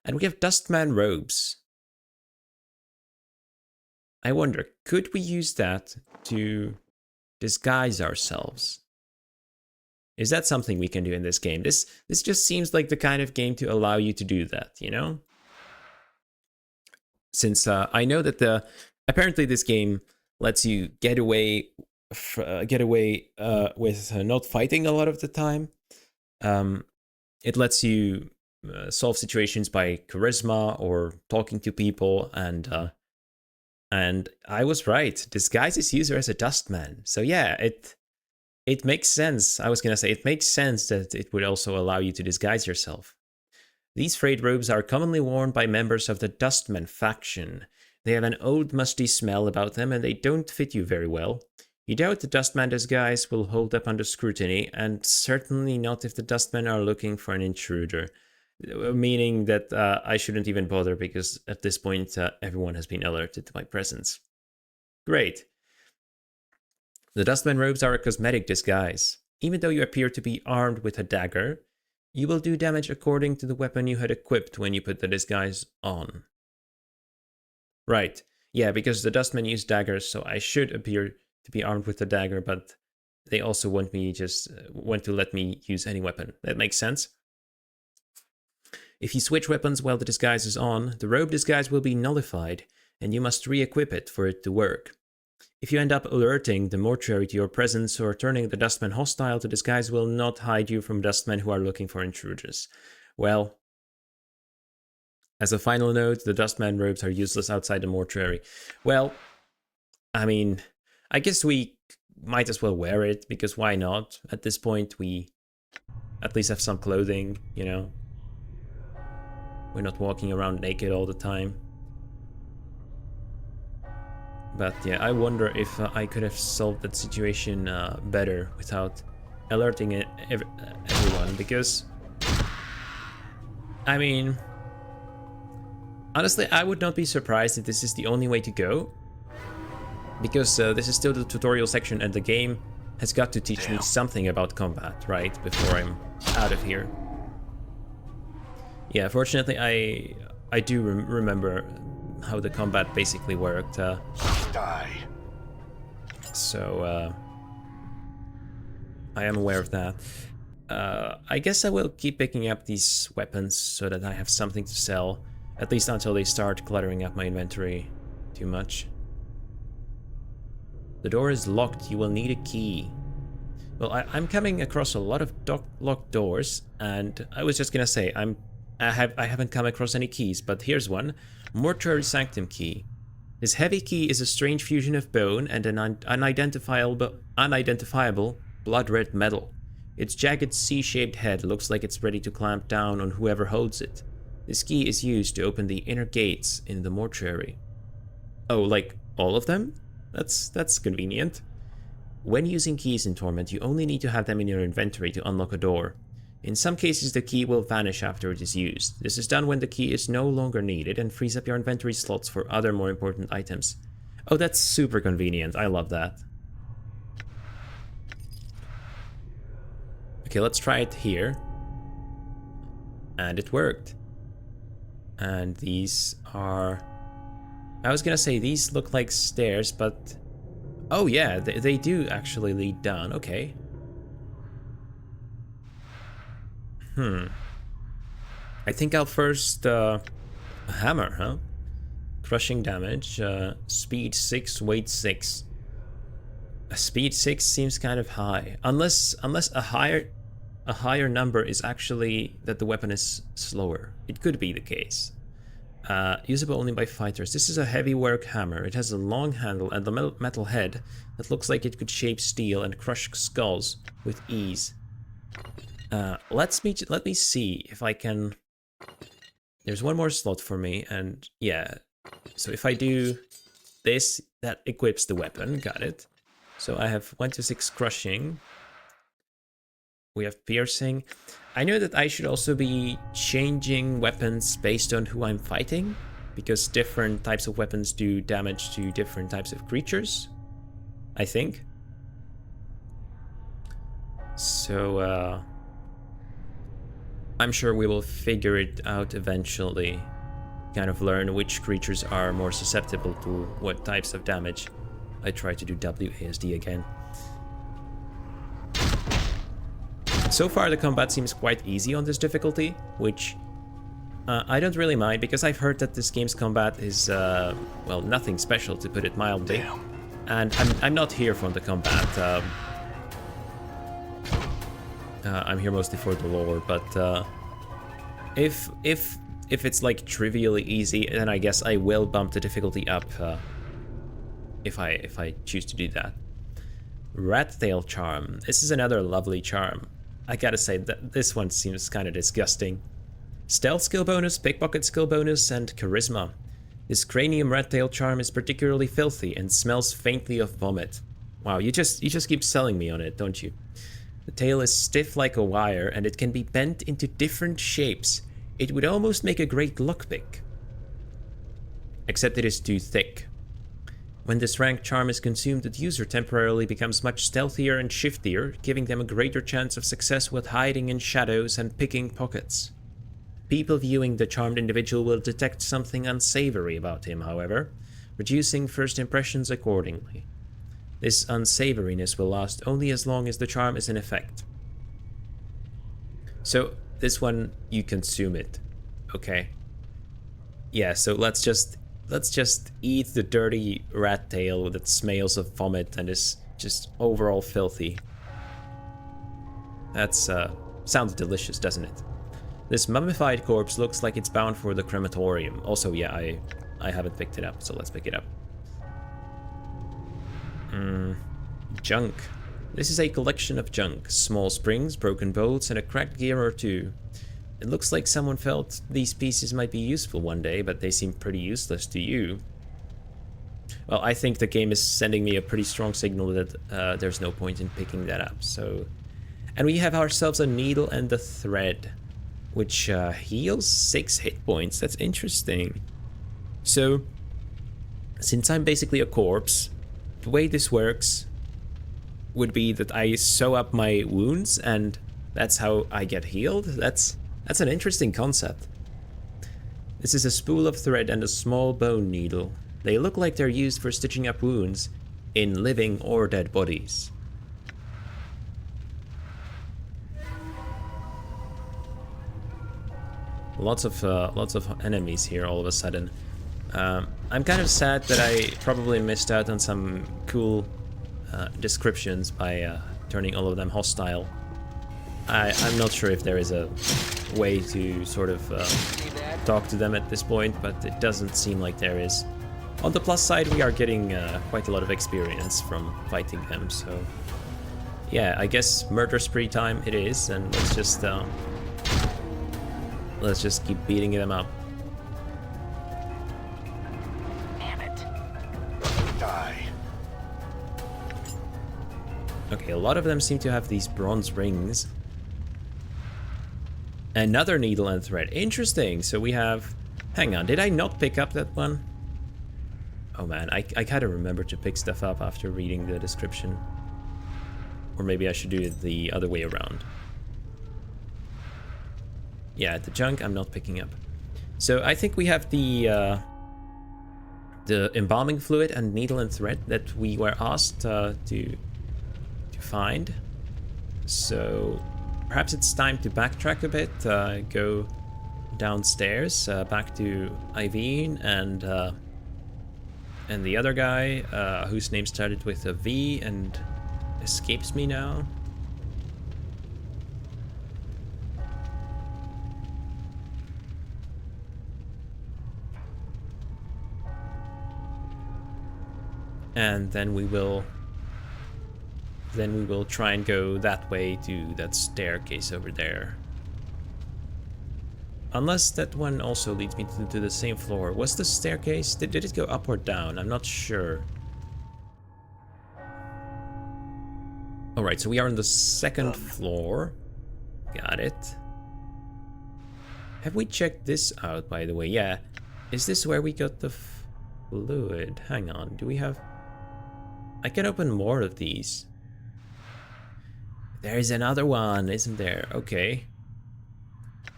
And we have Dustman robes. I wonder, could we use that to disguise ourselves? Is that something we can do in this game? This just seems like the kind of game to allow you to do that, you know? Since I know that apparently this game lets you get away with not fighting a lot of the time. It lets you solve situations by charisma or talking to people, and I was right. Disguise his user as a dustman. So yeah, it makes sense. I was gonna say it makes sense that it would also allow you to disguise yourself. These frayed robes are commonly worn by members of the Dustman faction. They have an old musty smell about them and they don't fit you very well. You doubt the Dustman disguise will hold up under scrutiny, and certainly not if the Dustmen are looking for an intruder. Meaning that I shouldn't even bother because at this point everyone has been alerted to my presence. Great. The Dustman robes are a cosmetic disguise. Even though you appear to be armed with a dagger, you will do damage according to the weapon you had equipped when you put the disguise on. Right. Yeah, because the Dustmen use daggers, so I should appear to be armed with a dagger, but they also want to let me use any weapon. That makes sense. If you switch weapons while the disguise is on, the robe disguise will be nullified, and you must re-equip it for it to work. If you end up alerting the Mortuary to your presence or turning the Dustman hostile, the disguise will not hide you from Dustmen who are looking for intruders. Well, as a final note, the Dustman robes are useless outside the Mortuary. Well, I mean, I guess we might as well wear it, because why not? At this point, we at least have some clothing, you know? We're not walking around naked all the time. But yeah, I wonder if I could have solved that situation better without alerting everyone, because I mean, honestly, I would not be surprised if this is the only way to go, because this is still the tutorial section and the game has got to teach me something about combat, right, before I'm out of here. Yeah, fortunately, I do remember how the combat basically worked. Die. So, I am aware of that. I guess I will keep picking up these weapons so that I have something to sell, at least until they start cluttering up my inventory too much. The door is locked. You will need a key. Well, I'm coming across a lot of locked doors, and I was just gonna say, I haven't come across any keys, but here's one. Mortuary Sanctum key. This heavy key is a strange fusion of bone and an unidentifiable blood-red metal. Its jagged C-shaped head looks like it's ready to clamp down on whoever holds it. This key is used to open the inner gates in the mortuary. Oh, like all of them? That's convenient. When using keys in Torment, you only need to have them in your inventory to unlock a door. In some cases, the key will vanish after it is used. This is done when the key is no longer needed and frees up your inventory slots for other more important items. Oh, that's super convenient. I love that. Okay, let's try it here. And it worked. And these are... I was gonna say these look like stairs, but... Oh yeah, they do actually lead down. Okay. I think I'll first a hammer, huh? Crushing damage, speed 6, weight 6. Speed 6 seems kind of high, unless a higher number is actually that the weapon is slower. It could be the case. Usable only by fighters. This is a heavy work hammer. It has a long handle and a metal head that looks like it could shape steel and crush skulls with ease. Let me see if I can... There's one more slot for me, and yeah. So if I do this, that equips the weapon. Got it. So I have 1 to 6 crushing. We have piercing. I know that I should also be changing weapons based on who I'm fighting, because different types of weapons do damage to different types of creatures, I think. So, I'm sure we will figure it out eventually. Kind of learn which creatures are more susceptible to what types of damage. I try to do WASD again. So far the combat seems quite easy on this difficulty, which I don't really mind, because I've heard that this game's combat is, well, nothing special, to put it mildly. Damn. And I'm not here for the combat. I'm here mostly for the lore, but if it's like trivially easy, then I guess I will bump the difficulty up if I choose to do that. Rat Tail Charm. This is another lovely charm. I gotta say that this one seems kind of disgusting. Stealth skill bonus, pickpocket skill bonus, and charisma. This cranium rat tail charm is particularly filthy and smells faintly of vomit. Wow, you just keep selling me on it, don't you? The tail is stiff like a wire, and it can be bent into different shapes. It would almost make a great lockpick. Except it is too thick. When this rank charm is consumed, the user temporarily becomes much stealthier and shiftier, giving them a greater chance of success with hiding in shadows and picking pockets. People viewing the charmed individual will detect something unsavory about him, however, reducing first impressions accordingly. This unsavoriness will last only as long as the charm is in effect. So, this one, you consume it. Okay. Yeah, so let's just eat the dirty rat tail that smells of vomit and is just overall filthy. That's, sounds delicious, doesn't it? This mummified corpse looks like it's bound for the crematorium. Also, yeah, I haven't picked it up, so let's pick it up. Junk. This is a collection of junk. Small springs, broken bolts, and a cracked gear or two. It looks like someone felt these pieces might be useful one day, but they seem pretty useless to you. Well, I think the game is sending me a pretty strong signal that there's no point in picking that up, so... And we have ourselves a needle and a thread, which heals 6 hit points. That's interesting. So, since I'm basically a corpse, the way this works would be that I sew up my wounds, and that's how I get healed. That's an interesting concept. This is a spool of thread and a small bone needle. They look like they're used for stitching up wounds in living or dead bodies. Lots of enemies here all of a sudden. I'm kind of sad that I probably missed out on some cool descriptions by turning all of them hostile. I'm not sure if there is a way to sort of talk to them at this point, but it doesn't seem like there is. On the plus side, we are getting quite a lot of experience from fighting them, so... Yeah, I guess murder spree time it is, and let's just keep beating them up. Damn it. Die. Okay, a lot of them seem to have these bronze rings. Another needle and thread. Interesting. So we have... Hang on, did I not pick up that one? Oh man, I kind of remember to pick stuff up after reading the description. Or maybe I should do it the other way around. Yeah, the junk I'm not picking up. So I think we have the embalming fluid and needle and thread that we were asked to find. So perhaps it's time to backtrack a bit, go downstairs, back to Eileen and the other guy whose name started with a V and escapes me now. And then we will try and go that way to that staircase over there. Unless that one also leads me to the same floor. Was the staircase, did it go up or down? I'm not sure. Alright, so we are on the second floor. Got it. Have we checked this out, by the way? Yeah. Is this where we got the fluid? Hang on, do we have... I can open more of these. There's another one, isn't there? Okay.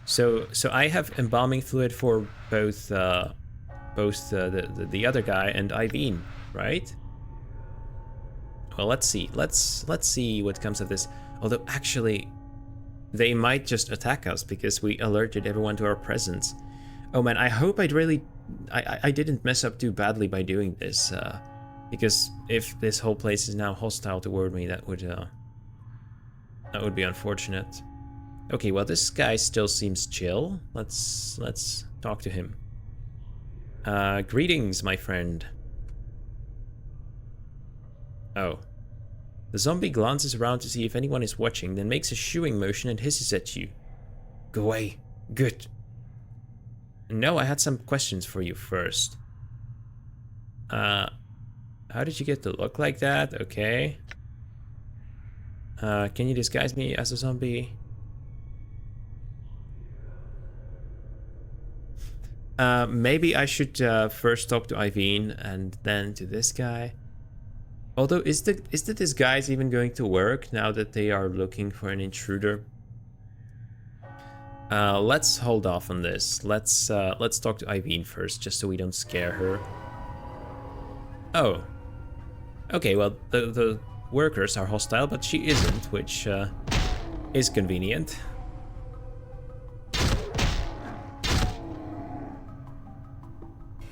So I have embalming fluid for both the other guy and Eileen, right? Well, let's see. Let's see what comes of this. Although actually, they might just attack us because we alerted everyone to our presence. Oh man, I hope I didn't mess up too badly by doing this, because if this whole place is now hostile toward me, that would be unfortunate. Okay, well this guy still seems chill. Let's talk to him. Greetings, my friend. Oh. The zombie glances around to see if anyone is watching, then makes a shooing motion and hisses at you. Go away. Good. No, I had some questions for you first. How did you get to look like that? Okay. Can you disguise me as a zombie? Maybe I should first talk to Iveen and then to this guy. Although, is the disguise even going to work now that they are looking for an intruder? Let's hold off on this. Let's talk to Iveen first, just so we don't scare her. Oh. Okay, well, the workers are hostile, but she isn't, which is convenient.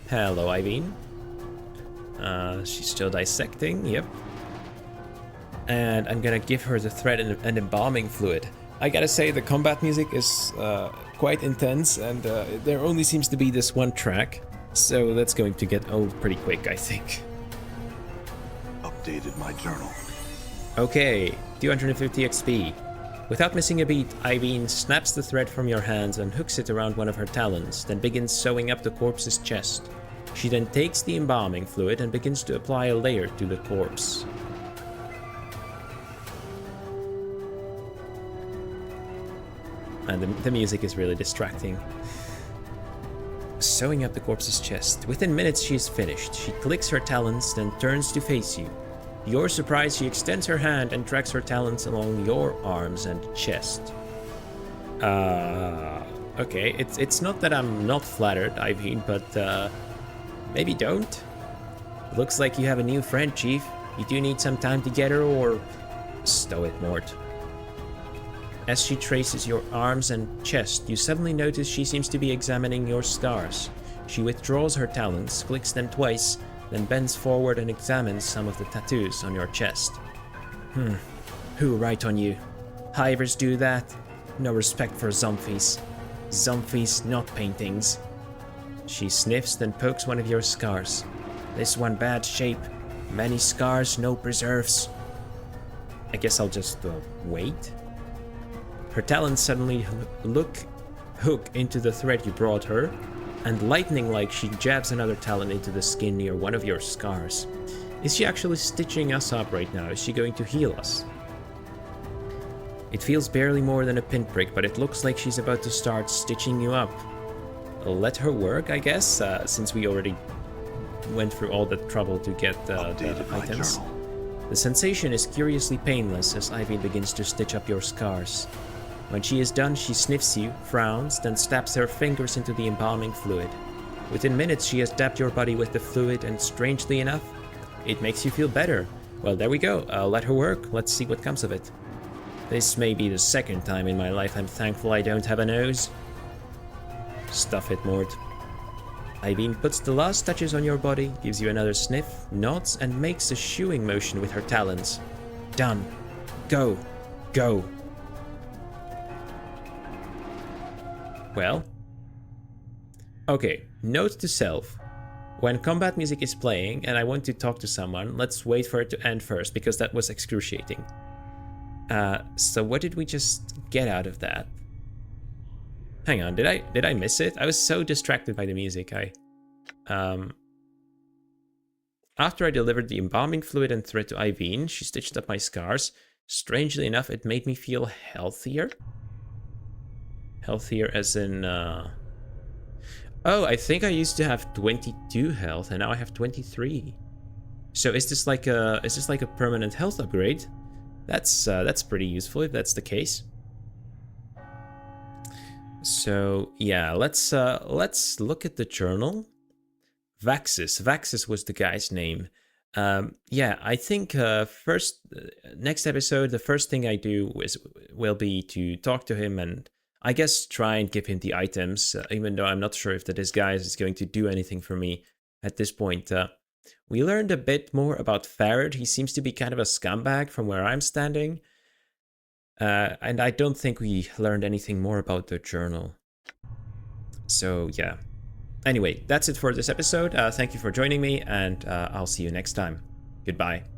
Hello, Iveen. She's still dissecting, yep. And I'm gonna give her the thread and embalming fluid. I gotta say, the combat music is quite intense, and there only seems to be this one track, so that's going to get old pretty quick, I think. Updated my journal. Okay, 250 XP. Without missing a beat, Iveen snaps the thread from your hands and hooks it around one of her talons, then begins sewing up the corpse's chest. She then takes the embalming fluid and begins to apply a layer to the corpse. And the music is really distracting. Sewing up the corpse's chest. Within minutes she is finished. She clicks her talons, then turns to face you. To your surprise, she extends her hand and tracks her talons along your arms and chest. Okay, it's not that I'm not flattered, Iveen, but maybe don't. Looks like you have a new friend, Chief. You do need some time together, or stow it, Mort. As she traces your arms and chest, you suddenly notice she seems to be examining your scars. She withdraws her talons, clicks them twice, then bends forward and examines some of the tattoos on your chest. Who write on you? Hivers do that? No respect for zombies. Zombies, not paintings. She sniffs, then pokes one of your scars. This one bad shape. Many scars, no preserves. I guess I'll just wait. Her talons suddenly hook into the thread you brought her, and lightning-like she jabs another talon into the skin near one of your scars. Is she actually stitching us up right now? Is she going to heal us? It feels barely more than a pinprick, but it looks like she's about to start stitching you up. Let her work, I guess, since we already went through all the trouble to get the items. The sensation is curiously painless as Ivy begins to stitch up your scars. When she is done, she sniffs you, frowns, then stabs her fingers into the embalming fluid. Within minutes, she has dabbed your body with the fluid, and strangely enough, it makes you feel better. Well, there we go. Let her work. Let's see what comes of it. This may be the second time in my life I'm thankful I don't have a nose. Stuff it, Mort. Iveen puts the last touches on your body, gives you another sniff, nods, and makes a shooing motion with her talons. Done. Go. Go. Well. Okay, note to self. When combat music is playing and I want to talk to someone, let's wait for it to end first, because that was excruciating. So what did we just get out of that? Hang on, did I miss it? I was so distracted by the music. After I delivered the embalming fluid and thread to Iveen, she stitched up my scars. Strangely enough, it made me feel healthier. Healthier as in, oh, I think I used to have 22 health and now I have 23. So is this like a permanent health upgrade? That's pretty useful if that's the case. So yeah, let's look at the journal. Vaxis was the guy's name. Yeah, I think next episode, the first thing I do will be to talk to him and I guess try and give him the items, even though I'm not sure if the disguise is going to do anything for me at this point. We learned a bit more about Farad. He seems to be kind of a scumbag from where I'm standing. And I don't think we learned anything more about the journal. So yeah. Anyway, that's it for this episode. Thank you for joining me, and I'll see you next time. Goodbye.